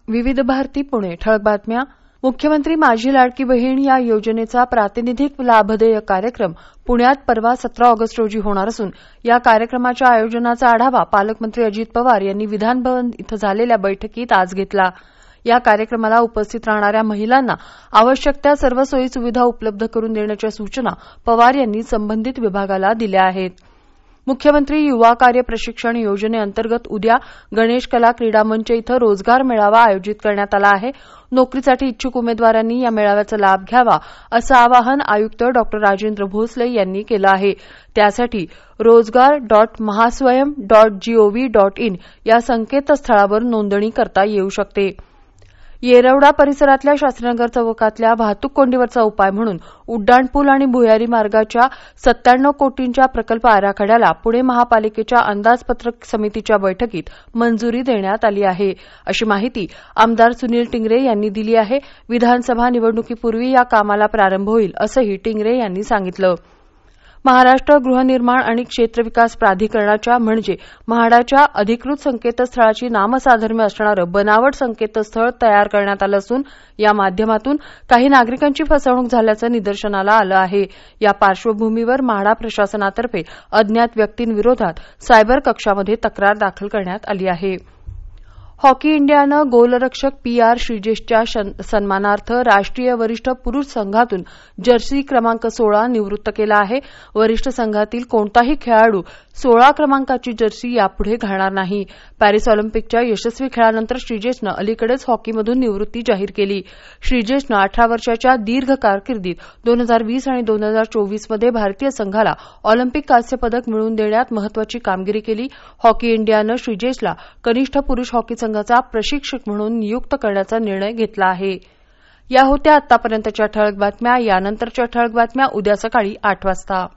विविध भारती पुणे ठळक बातम्या. मुख्यमंत्री माझी लाडकी बहीण या योजनेचा प्रातिनिधिक लाभदेय कार्यक्रम पुण्यात परवा 17 ऑगस्ट रोजी होणार असून या कार्यक्रमाच्या आयोजनाचा आढावा पालकमंत्री अजित पवार यांनी विधान भवन इथं झालेल्या बैठकीत आज घेतला. या कार्यक्रमाला उपस्थित राहणाऱ्या महिलांना आवश्यक त्या सर्व सोयी सुविधा उपलब्ध करून देण्याच्या सूचना पवार यांनी संबंधित विभागाला दिल्या आहेत. मुख्यमंत्री युवा कार्य प्रशिक्षण योजनेअंतर्गत उद्या गणेश कला क्रीडा मंच इथं रोजगार मेळावा आयोजित करण्यात आला आहे. नोकरीसाठी इच्छुक उमेदवारांनी या मेळाव्याचा लाभ घ्यावा असं आवाहन आयुक्त डॉ. राजेंद्र भोसले यांनी केलं आहे. त्यासाठी rozgar.mahaswayam.gov.in या संकेतस्थळावर नोंदणी करता येऊ शकते. येरवडा परिसरातल्या शास्त्रीनगर चौकातल्या वाहतूक कोंडीवरचा उपाय म्हणून उड्डाणपूल आणि भुयारी मार्गाच्या 97 कोटींच्या प्रकल्प आराखड्याला पुणे महापालिकेच्या अंदाजपत्रक समितीच्या बैठकीत मंजुरी देण्यात आली आहे, अशी माहिती आमदार सुनील टिंगरे यांनी दिली आहे. विधानसभा निवडणुकीपूर्वी या कामाला प्रारंभ होईल असंही टिंगरे यांनी सांगितलं. महाराष्ट्र गृहनिर्माण आणि क्षेत्रविकास प्राधिकरणाच्या म्हणजे म्हाडाच्या अधिकृत संकेतस्थळाची नामसाधर्म्य असणारं बनावट संकेतस्थळ तयार करण्यात आलं असून या माध्यमातून काही नागरिकांची फसवणूक झाल्याचं निदर्शनाला आलं आहे. या पार्श्वभूमीवर म्हाडा प्रशासनातर्फे अज्ञात व्यक्तींविरोधात सायबर कक्षामध्ये तक्रार दाखल करण्यात आली आहे. हॉकी इंडियानं गोलरक्षक PR श्रीजेशच्या सन्मानार्थ राष्ट्रीय वरिष्ठ पुरुष संघातून जर्सी क्रमांक 16 निवृत्त केला आहे. वरिष्ठ संघातील कोणताही खेळाडू 16 क्रमांकाची जर्सी यापुढे घालणार नाही. पॅरिस ऑलिम्पिकच्या यशस्वी खेळानंतर श्रीजेशनं अलीकडेच हॉकीमधून निवृत्ती जाहीर केली. श्रीजेशनं 18 वर्षाच्या दीर्घ कारकिर्दीत 2020 आणि 2024 मध्ये भारतीय संघाला ऑलिम्पिक कांस्य पदक मिळवून देण्यात महत्वाची कामगिरी केली. हॉकी इंडियानं श्रीजेशला कनिष्ठ पुरुष हॉकी संघाचा प्रशिक्षक म्हणून नियुक्त करण्याचा निर्णय घेतला आहे. या होत्या आतापर्यंतच्या ठळक बातम्या. यानंतरच्या ठळक बातम्या उद्या सकाळी 8 वाजता.